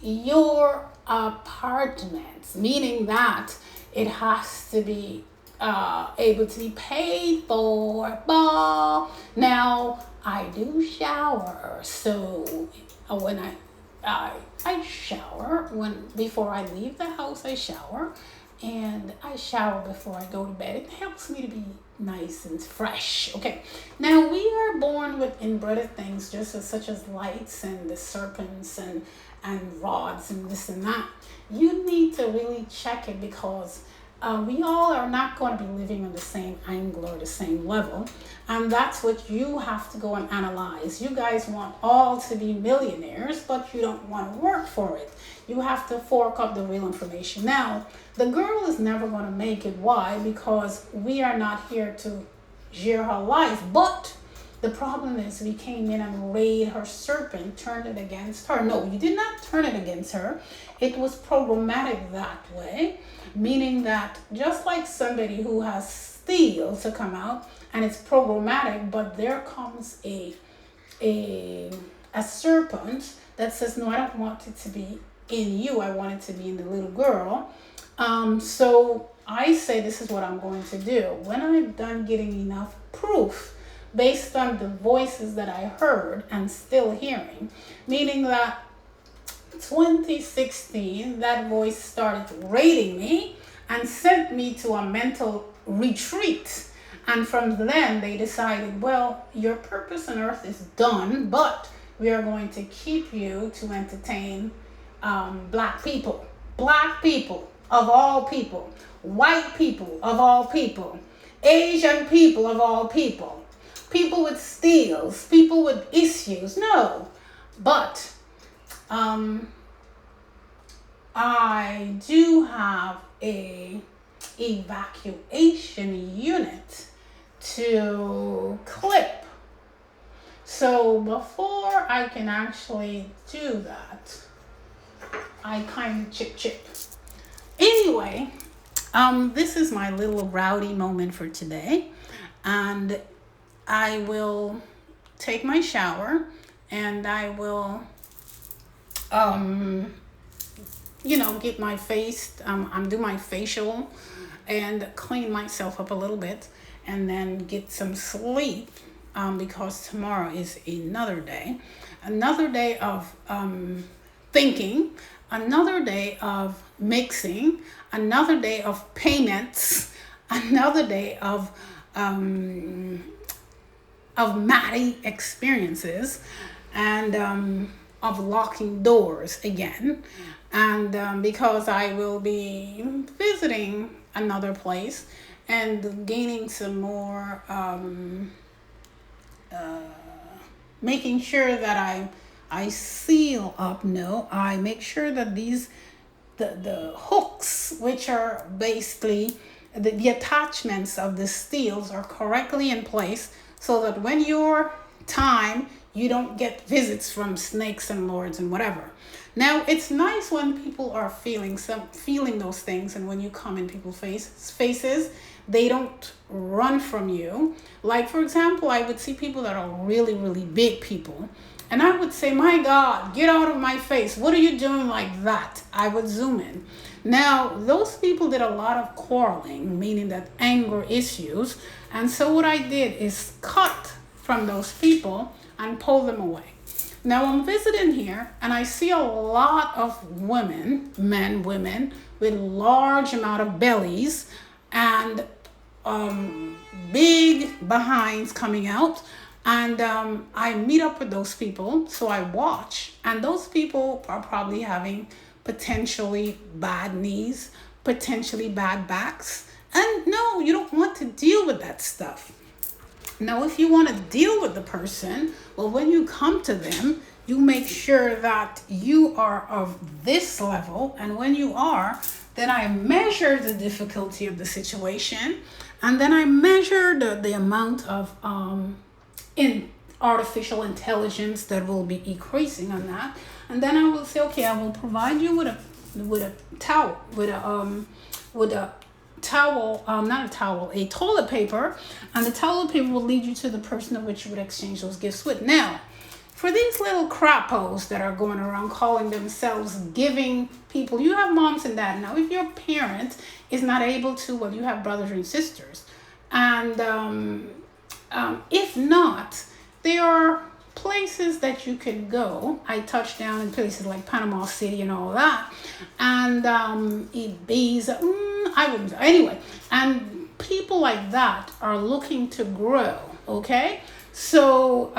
your apartment, meaning that it has to be able to be paid for. Now I do shower, so when I shower when before I leave the house. I shower, and I shower before I go to bed. It helps me to be nice and fresh. Okay, now we are born with inbred things, just as such as lights and the serpents and rods and this and that. You need to really check it because we all are not going to be living on the same angle or the same level, and that's what you have to go and analyze. You guys want all to be millionaires, but you don't want to work for it. You have to fork up the real information. Now, the girl is never going to make it. Why? Because we are not here to share her life. But the problem is we came in and raid her serpent, turned it against her. No, you did not turn it against her. It was programmatic that way, meaning that just like somebody who has steel to come out and it's programmatic, but there comes a serpent that says, no, I don't want it to be in you. I want it to be in the little girl. So I say this is what I'm going to do. When I'm done getting enough proof based on the voices that I heard and still hearing, meaning that 2016, that voice started raiding me and sent me to a mental retreat. And from then they decided, well, your purpose on earth is done, but we are going to keep you to entertain black people of all people, white people of all people, Asian people of all people, people with steals, people with issues. No, but I do have a evacuation unit to clip. So before I can actually do that, I kind of chip. Anyway, this is my little rowdy moment for today, and I will take my shower, and I will get my face, I'm do my facial and clean myself up a little bit and then get some sleep, because tomorrow is another day of thinking, another day of mixing, another day of payments, another day of Maddie experiences, and of locking doors again. And because I will be visiting another place and gaining some more, making sure that I seal up. No, I make sure that the hooks, which are basically the attachments of the steels, are correctly in place, so that when your time, you don't get visits from snakes and lords and whatever. Now it's nice when people are feeling those things, and when you come in people's faces, they don't run from you. Like, for example, I would see people that are really, really big people, and I would say, my God, get out of my face. What are you doing like that? I would zoom in. Now, those people did a lot of quarreling, meaning that anger issues. And so what I did is cut from those people and pull them away. Now I'm visiting here and I see a lot of women with large amount of bellies and big behinds coming out. And I meet up with those people, so I watch. And those people are probably having potentially bad knees, potentially bad backs. And no, you don't want to deal with that stuff. Now, if you want to deal with the person, well, when you come to them, you make sure that you are of this level. And when you are, then I measure the difficulty of the situation. And then I measure the amount of in artificial intelligence that will be increasing on that. And then I will say, okay, I will provide you with a towel, not a towel, a toilet paper, and the toilet paper will lead you to the person of which you would exchange those gifts with. Now, for these little crappos that are going around calling themselves giving people, you have moms and dads. Now, if your parent is not able to, well, you have brothers and sisters. And if not, there are places that you can go. I touched down in places like Panama City and all that, and eat bees. I wouldn't. Anyway, and people like that are looking to grow. Okay, so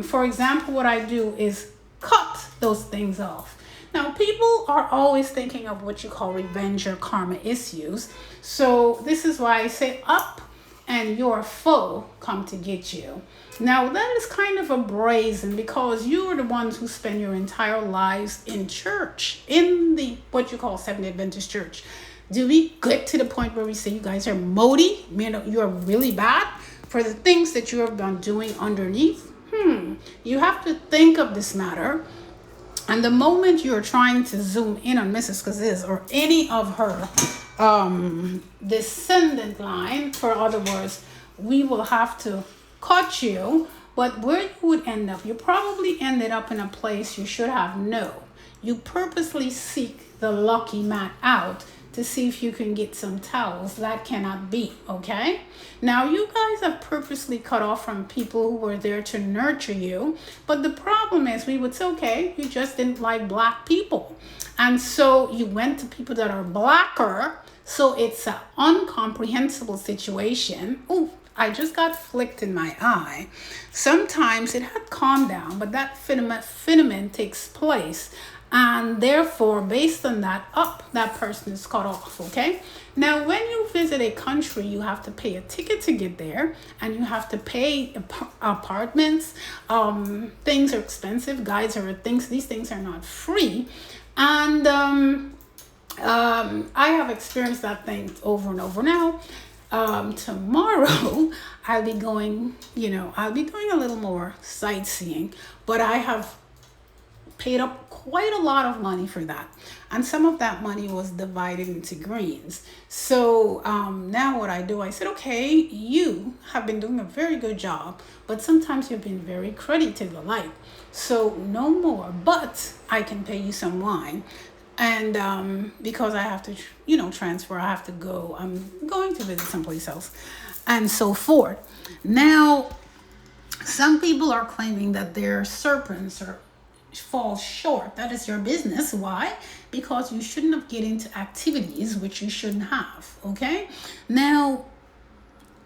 for example, what I do is cut those things off. Now, people are always thinking of what you call revenge or karma issues. So this is why I say up and your foe come to get you. Now, that is kind of a brazen, because you are the ones who spend your entire lives in church, in the what you call Seventh-day Adventist church. Do we get to the point where we say you guys are moody? You're really bad for the things that you have been doing underneath? You have to think of this matter. And the moment you're trying to zoom in on Mrs. Kaziz or any of her descendant line, for other words, we will have to cut you. But where you would end up, you probably ended up in a place you should have known. You purposely seek the lucky man out to see if you can get some towels. That cannot be, okay? Now, you guys have purposely cut off from people who were there to nurture you. But the problem is, we would say, okay, you just didn't like black people. And so you went to people that are blacker. So it's an incomprehensible situation. Oh, I just got flicked in my eye. Sometimes it had calmed down, but that phenomenon takes place. And therefore, based on that, that person is cut off, okay? Now, when you visit a country, you have to pay a ticket to get there, and you have to pay apartments. Things are expensive. These things are not free. And I have experienced that thing over and over. Now, tomorrow, I'll be doing a little more sightseeing, but I have paid up quite a lot of money for that, and some of that money was divided into greens. So now what I do, I said, okay, you have been doing a very good job, but sometimes you've been very credited alike, so no more, but I can pay you some wine. And because I have to, transfer, I have to go. I'm going to visit someplace else, and so forth. Now, some people are claiming that their serpents are fall short. That is your business. Why? Because you shouldn't have get into activities which you shouldn't have. Okay. Now,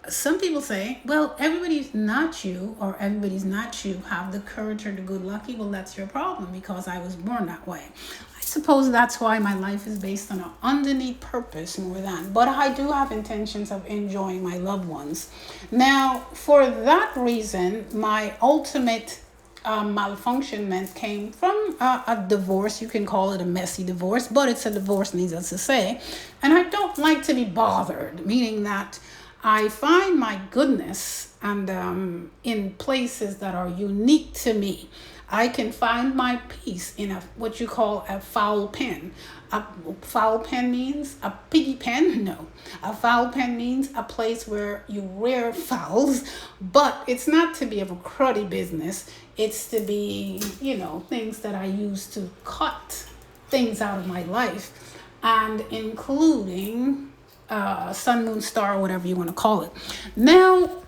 some people say, well, everybody's not you, or everybody's not you have the courage or the good lucky. Well, that's your problem, because I was born that way. I suppose that's why my life is based on an underneath purpose more than, but I do have intentions of enjoying my loved ones. Now, for that reason, my ultimate malfunctionment came from a divorce. You can call it a messy divorce, but it's a divorce, needless to say. And I don't like to be bothered, meaning that I find my goodness and in places that are unique to me. I can find my peace in a what you call a foul pen. A foul pen means a piggy pen? No. A foul pen means a place where you rear fowls, but it's not to be of a cruddy business. It's to be, things that I use to cut things out of my life, and including sun, moon, star, whatever you want to call it. Now,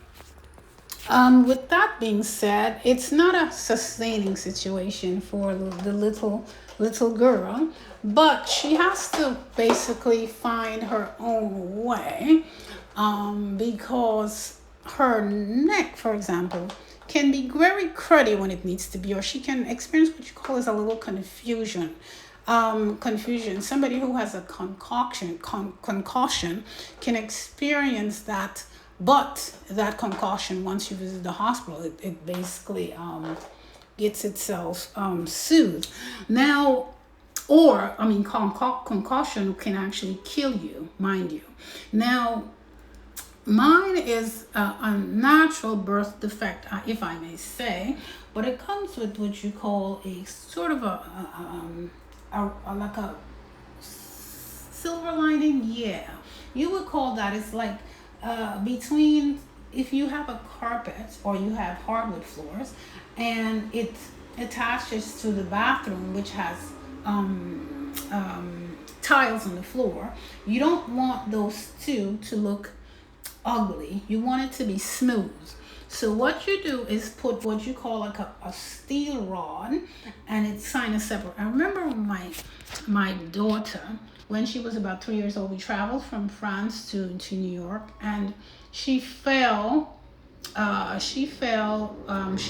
with that being said, it's not a sustaining situation for the little girl, but she has to basically find her own way, because her neck, for example, can be very cruddy when it needs to be, or she can experience what you call as a little confusion. Somebody who has a concussion can experience that, but that concussion, once you visit the hospital, it basically gets itself soothed. Now, or I mean, concussion can actually kill you, mind you. Now, mine is a natural birth defect, if I may say, but it comes with what you call a sort of like a silver lining. Yeah, you would call that. It's like between, if you have a carpet or you have hardwood floors and it attaches to the bathroom, which has tiles on the floor, you don't want those two to look ugly. You want it to be smooth. So what you do is put what you call like a steel rod, and it's kind of separate. I remember my daughter, when she was about 3 years old, we traveled from France to New York, and she fell. She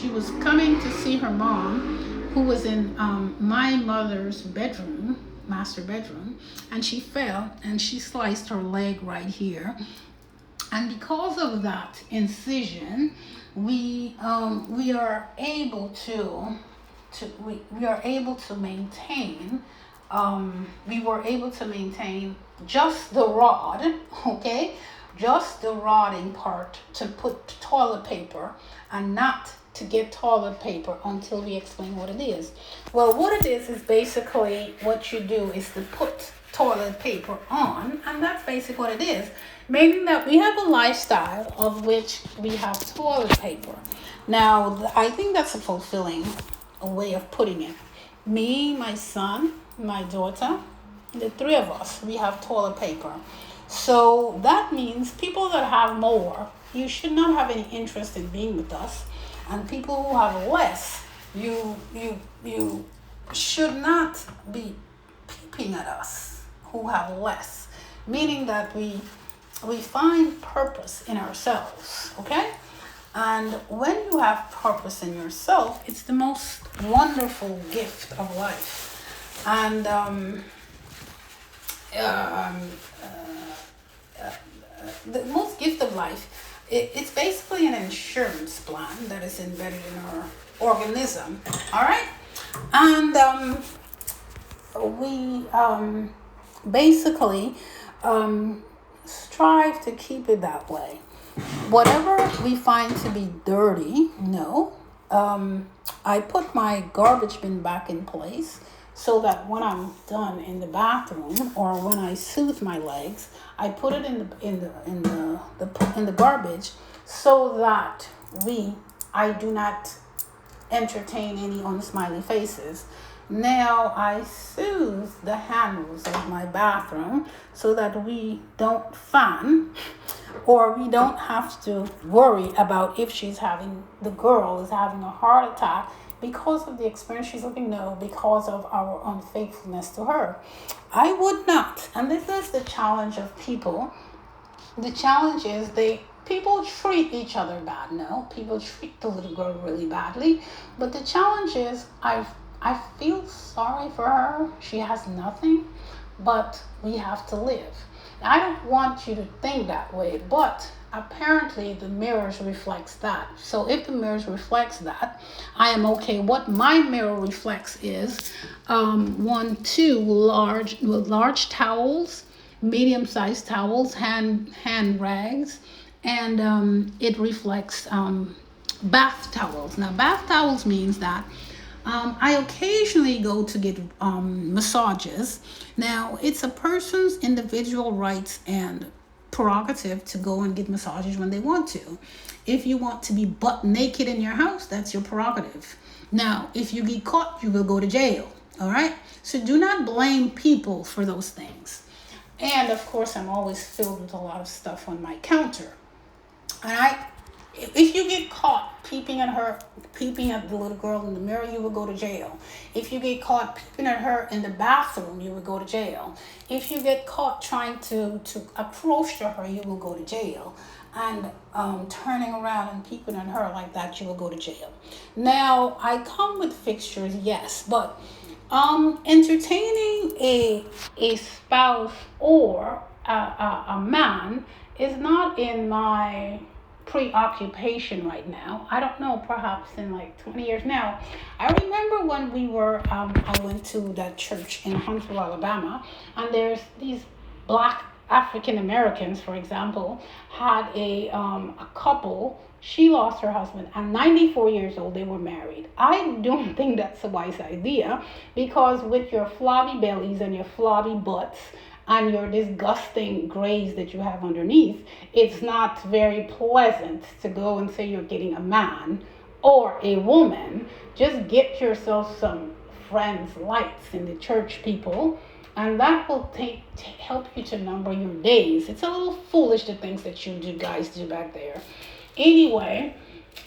was coming to see her mom, who was in my mother's bedroom, master bedroom, and she fell and she sliced her leg right here. And because of that incision, we are able to maintain. We were able to maintain just the rod, okay, just the rodding part to put toilet paper, and not to get toilet paper until we explain what it is. Well, what it is basically what you do is to put toilet paper on, and that's basically what it is. Meaning that we have a lifestyle of which we have toilet paper. Now, I think that's a fulfilling way of putting it. Me, my son, my daughter, the three of us, we have toilet paper. So that means people that have more, you should not have any interest in being with us. And people who have less, you should not be peeping at us who have less. Meaning that we find purpose in ourselves, okay? And when you have purpose in yourself, it's the most wonderful gift of life. And the most gift of life, it's basically an insurance plan that is embedded in our organism, all right? And we basically strive to keep it that way. Whatever we find to be dirty, I put my garbage bin back in place, so that when I'm done in the bathroom or when I soothe my legs, I put it in the garbage, so that I do not entertain any unsmiley faces. Now I soothe the handles of my bathroom so that we don't fan, or we don't have to worry about if the girl is having a heart attack because of the experience she's living. No, because of our unfaithfulness to her. I would not. And this is the challenge of people. The challenge is people treat each other bad. No, people treat the little girl really badly. But the challenge is I feel sorry for her. She has nothing, but we have to live. I don't want you to think that way, but apparently the mirrors reflects that. So if the mirrors reflects that, I am okay. What my mirror reflects is two large towels, medium-sized towels, hand rags, and it reflects bath towels. Now, bath towels means that I occasionally go to get massages. Now, it's a person's individual rights and prerogative to go and get massages when they want to. If you want to be butt naked in your house, that's your prerogative. Now, if you get caught, you will go to jail. All right? So do not blame people for those things. And of course, I'm always filled with a lot of stuff on my counter. And if you get caught peeping at the little girl in the mirror, you will go to jail. If you get caught peeping at her in the bathroom, you will go to jail. If you get caught trying to approach to her, you will go to jail. And turning around and peeping at her like that, you will go to jail. Now, I come with fixtures, yes, but entertaining a spouse or a man is not in my preoccupation right now. I don't know, perhaps in like 20 years now. I remember when I went to that church in Huntsville, Alabama, and there's these black African Americans, for example, had a couple. She lost her husband, and 94 years old, they were married. I don't think that's a wise idea, because with your flabby bellies and your flabby butts and your disgusting grays that you have underneath, it's not very pleasant to go and say you're getting a man or a woman. Just get yourself some friends, lights in the church, people, and that will help you to number your days. It's a little foolish, the things that you guys do back there. Anyway,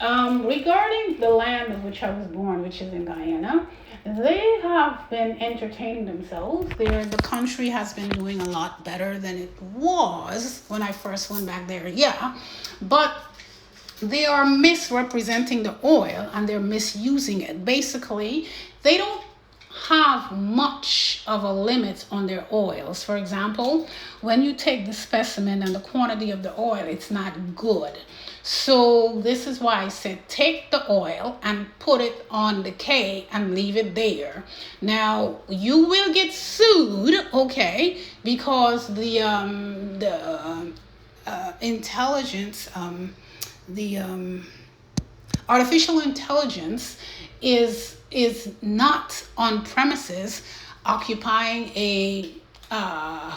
regarding the land of which I was born, which is in Guyana, they have been entertaining themselves. The country has been doing a lot better than it was when I first went back there. Yeah, but they are misrepresenting the oil and they're misusing it. Basically, they don't have much of a limit on their oils. For example, when you take the specimen and the quantity of the oil, it's not good. So this is why I said take the oil and put it on the K and leave it there. Now you will get sued, okay, because the intelligence, the artificial intelligence is not on premises occupying a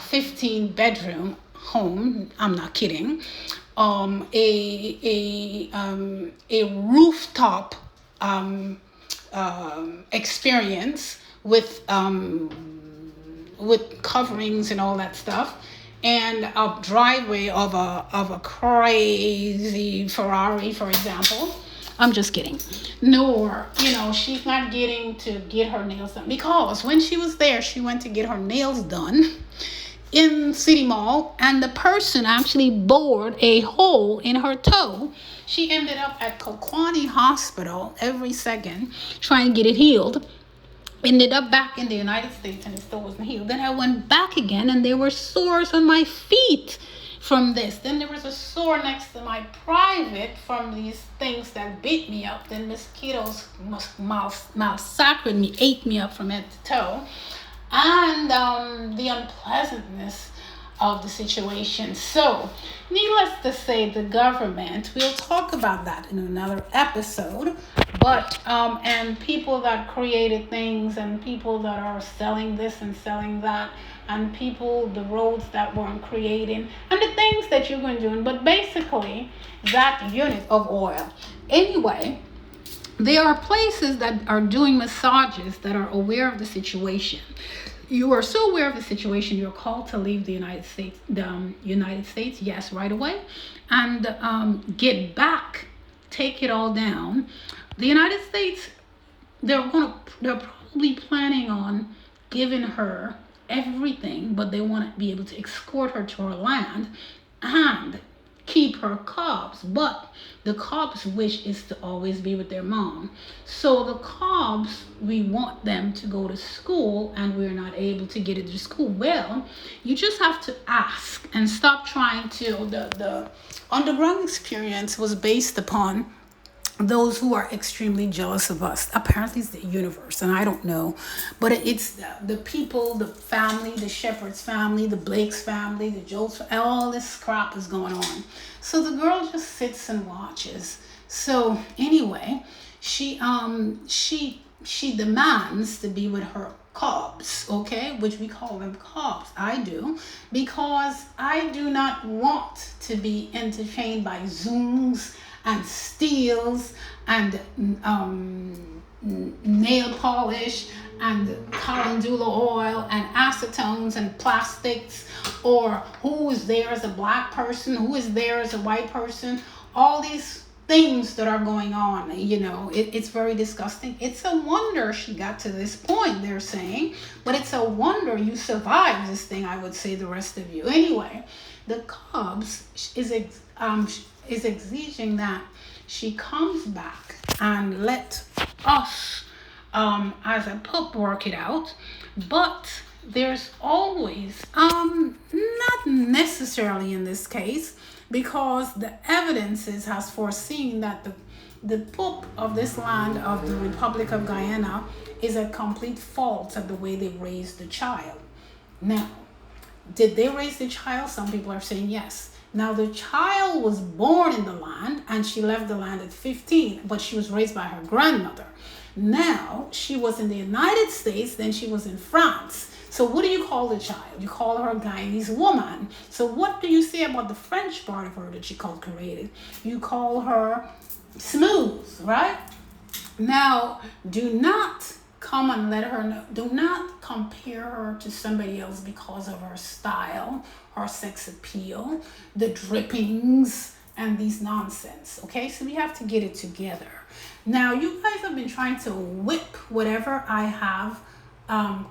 15 bedroom home. I'm not kidding. A rooftop experience with coverings and all that stuff, and a driveway of a crazy Ferrari, for example. I'm just kidding. Nor, she's not getting to get her nails done, because when she was there, she went to get her nails done in City Mall, and the person actually bored a hole in her toe. She ended up at Kokwani Hospital every second trying to get it healed. Ended up back in the United States and it still wasn't healed. Then I went back again and there were sores on my feet from this. Then there was a sore next to my private from these things that beat me up. Then mosquitoes massacred me, ate me up from head to toe. And the unpleasantness of the situation. So, needless to say, the government, we'll talk about that in another episode, but, and people that created things, and people that are selling this and selling that, and people, the roads that weren't creating, and the things that you're going to do, but basically, that unit of oil. Anyway, There are places that are doing massages that are aware of the situation. You are so aware of the situation, you're called to leave the United States, yes, right away, and get back, take it all down. The United States, they're probably planning on giving her everything, but they want to be able to escort her to her land and keep her cubs. But the cubs' wish is to always be with their mom. So the cubs, we want them to go to school, and we're not able to get it to school. Well, you just have to ask and stop trying to. The underground experience was based upon those who are extremely jealous of us. Apparently it's the universe, and I don't know, but it's the people, the family, the Shepherd's family, the Blake's family, the Jones, all this crap is going on. So the girl just sits and watches. So anyway, she demands to be with her cubs, okay, which we call them cubs. I do, because I do not want to be entertained by Zooms and steels and nail polish and calendula oil and acetones and plastics, or who is there as a black person, who is there as a white person, all these things that are going on. It's very disgusting. It's a wonder she got to this point, they're saying, but it's a wonder you survived this thing, I would say, the rest of you. Anyway, the Cubs is exiging that she comes back and let us as a pup work it out. But there's always not necessarily in this case, because the evidences has foreseen that the poop of this land of the Republic of Guyana is a complete fault of the way they raised the child. Now, did they raise the child? Some people are saying yes. Now, the child was born in the land and she left the land at 15, but she was raised by her grandmother. Now, she was in the United States, then she was in France. So what do you call the child? You call her a Guyanese woman. So what do you say about the French part of her that she called created? You call her smooth, right? Now, do not come and let her know. Do not compare her to somebody else because of her style, her sex appeal, the drippings, and these nonsense. Okay, so we have to get it together. Now, you guys have been trying to whip whatever I have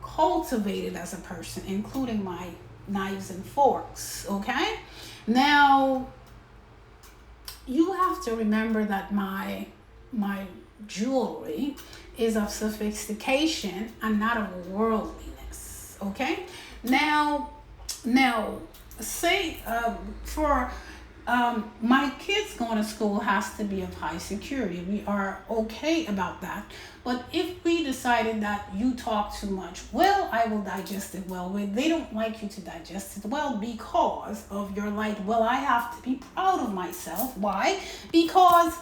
cultivated as a person, including my knives and forks. Okay, now you have to remember that my jewelry is of sophistication and not of worldliness. Okay, now say for my kids going to school has to be of high security. We are okay about that. But if we decided that you talk too much, well, I will digest it well. They don't like you to digest it well because of your light. Well, I have to be proud of myself. Why? Because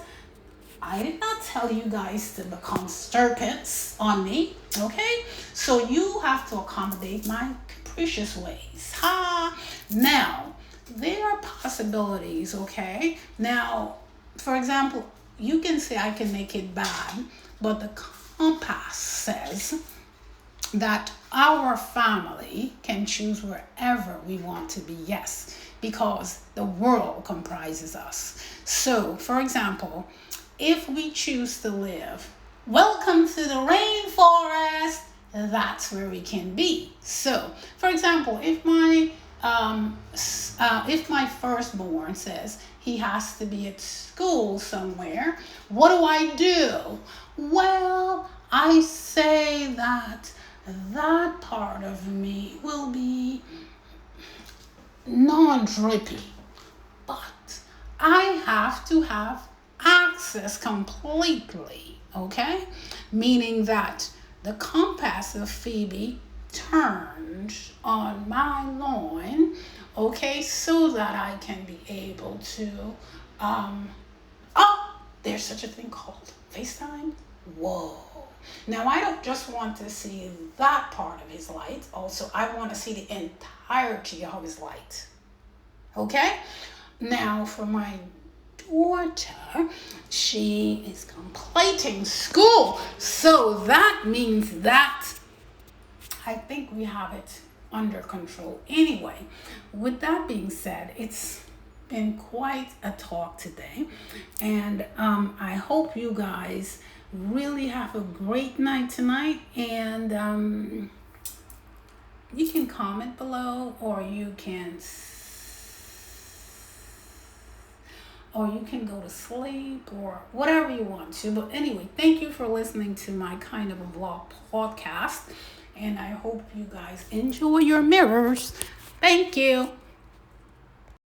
I did not tell you guys to become serpents on me, okay? So you have to accommodate my capricious ways. Now, there are possibilities, okay? Now, for example, you can say I can make it bad, but the compass says that our family can choose wherever we want to be, yes, because the world comprises us. So, for example, if we choose to live, welcome to the rainforest, that's where we can be. So, for example, if my firstborn says he has to be at school somewhere, what do? Well, I say that part of me will be non-drippy, but I have to have access completely, okay? Meaning that the compass of Phoebe turned on my loin, okay, so that I can be able to, there's such a thing called FaceTime. Whoa. Now, I don't just want to see that part of his light. Also, I want to see the entirety of his light. Okay? Now, for my daughter, she is completing school. So that means that I think we have it under control. Anyway, with that being said, it's been quite a talk today, and I hope you guys really have a great night tonight. And you can comment below, or you can go to sleep, or whatever you want to. But anyway, thank you for listening to my kind of a vlog podcast, and I hope you guys enjoy your mirrors. Thank you.